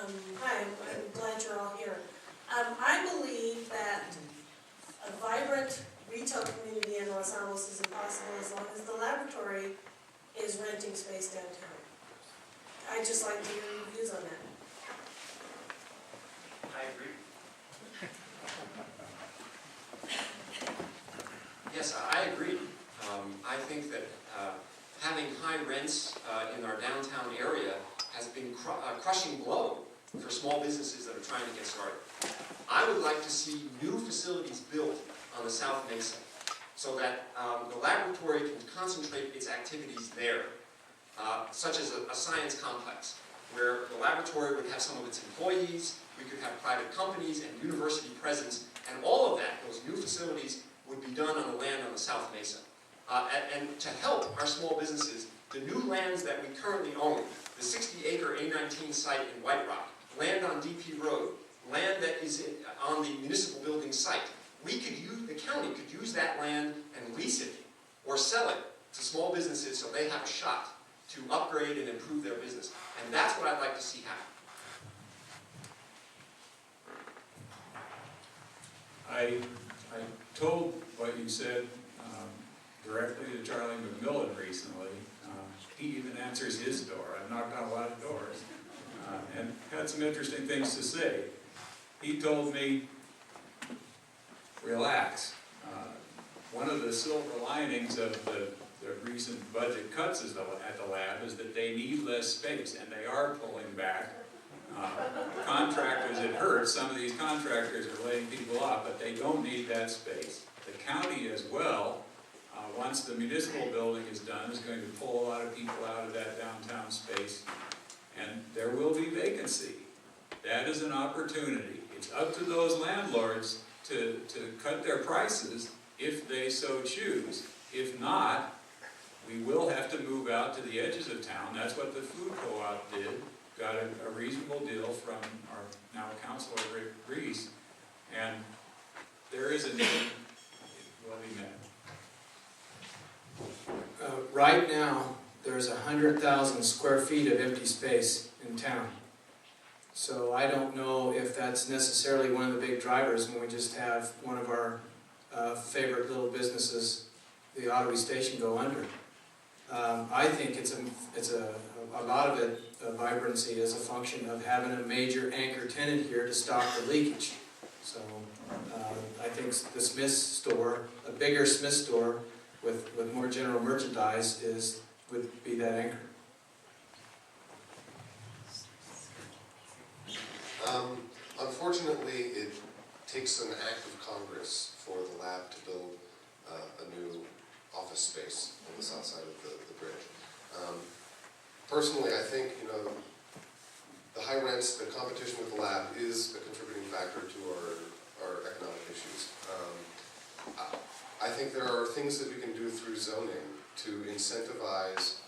Hi, I'm glad you're all here. I believe that a vibrant retail community in Los Alamos is impossible as long as the laboratory is renting space downtown. I'd just like to hear your views on that. I agree. Yes, I agree. I think that having high rents in our downtown area has been a crushing blow for small businesses that are trying to get started. I would like to see new facilities built on the South Mesa so that the laboratory can concentrate its activities there, such as a science complex, where the laboratory would have some of its employees, we could have private companies and university presence, and all of that, those new facilities, would be done on the land on the South Mesa. And to help our small businesses, the new lands that we currently own, the 60-acre A19 site in White Rock, land on DP Road, land that is on the municipal building site, we could use, the county could use that land and lease it or sell it to small businesses so they have a shot to upgrade and improve their business. And that's what I'd like to see happen. I told what you said directly to Charlie McMillan recently. He even answers his door. I've knocked on a lot of doors and had some interesting things to say. He told me, relax. One of the silver linings of the recent budget cuts at the lab is that they need less space, and they are pulling back. Contractors, it hurts. Some of these contractors are laying people off, but they don't need that space. The county as well, once the municipal building is done, is going to pull a lot of people out of that downtown space, and there will be vacancy. That is an opportunity. It's up to those landlords to cut their prices if they so choose. If not, we will have to move out to the edges of town. That's what the food co-op did. Got a reasonable deal from our now councilor, Rick Reese, and there is a need will be met. Right now, there's 100,000 square feet of empty space in town. So I don't know if that's necessarily one of the big drivers when we just have one of our favorite little businesses, the Ottawa Station, go under. I think it's a lot of it, vibrancy, is a function of having a major anchor tenant here to stop the leakage. So I think the Smith store, a bigger Smith store with more general merchandise, would be that anchor. Unfortunately, it takes an act of Congress for the lab to build a new office space on the south side of the bridge. Personally, I think, the high rents, the competition with the lab is a contributing factor to our economic issues. I think there are things that we can do through zoning to incentivize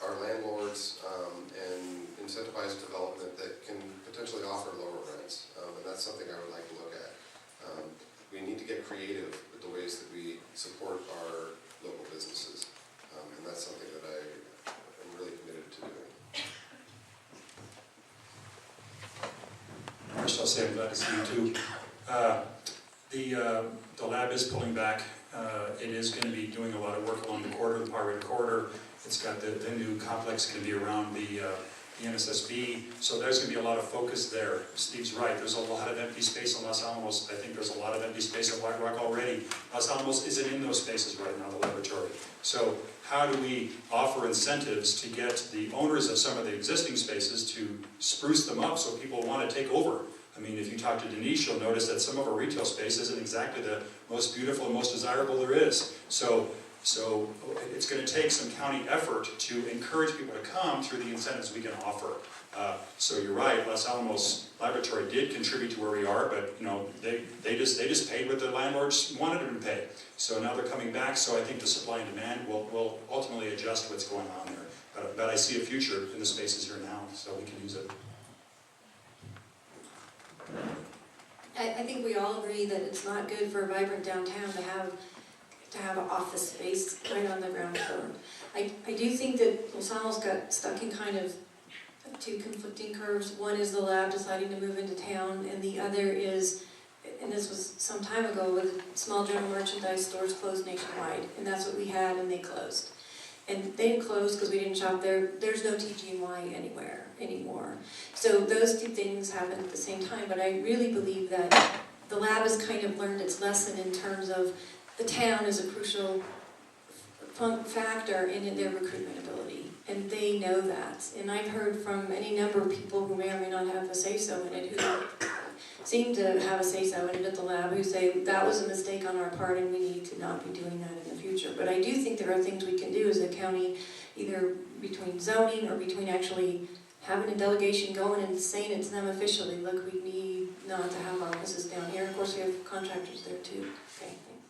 our landlords and incentivize development that can potentially offer lower rents. And that's something I would like to look at. We need to get creative with the ways that we support our local businesses. And that's something that I am really committed to doing. First, I'll say I'm glad to see you too. The lab is pulling back. It is going to be doing a lot of work along the corridor, the Pirate Corridor. It's got the new complex going to be around the NSSB, so there's going to be a lot of focus there. Steve's right, there's a lot of empty space in Los Alamos. I think there's a lot of empty space at White Rock already. Los Alamos isn't in those spaces right now, the laboratory. So how do we offer incentives to get the owners of some of the existing spaces to spruce them up so people want to take over? I mean, if you talk to Denise, you'll notice that some of our retail space isn't exactly the most beautiful and most desirable there is. So it's going to take some county effort to encourage people to come through the incentives we can offer. So you're right, Los Alamos Laboratory did contribute to where we are, but they just paid what the landlords wanted them to pay. So now they're coming back. So I think the supply and demand will ultimately adjust what's going on there. But I see a future in the spaces here now, so we can use it. I think we all agree that it's not good for a vibrant downtown to have office space right on the ground floor. I do think that Los Alamos got stuck in kind of a two conflicting curves. One is the lab deciding to move into town, and the other is, and this was some time ago, with small general merchandise stores closed nationwide, and that's what we had, and they closed. And they didn't close because we didn't shop there. There's no TGNY anywhere anymore. So those two things happened at the same time, but I really believe that the lab has kind of learned its lesson in terms of the town is a crucial factor in their recruitment ability, and they know that. And I've heard from any number of people who may or may not have a say-so in it, who seem to have a say-so in it at the lab, who say that was a mistake on our part and we need to not be doing that in the future. But I do think there are things we can do as a county, either between zoning or between actually having a delegation going and saying it to them officially, look, we need not to have offices down here. Of course, we have contractors there too. Okay, thanks.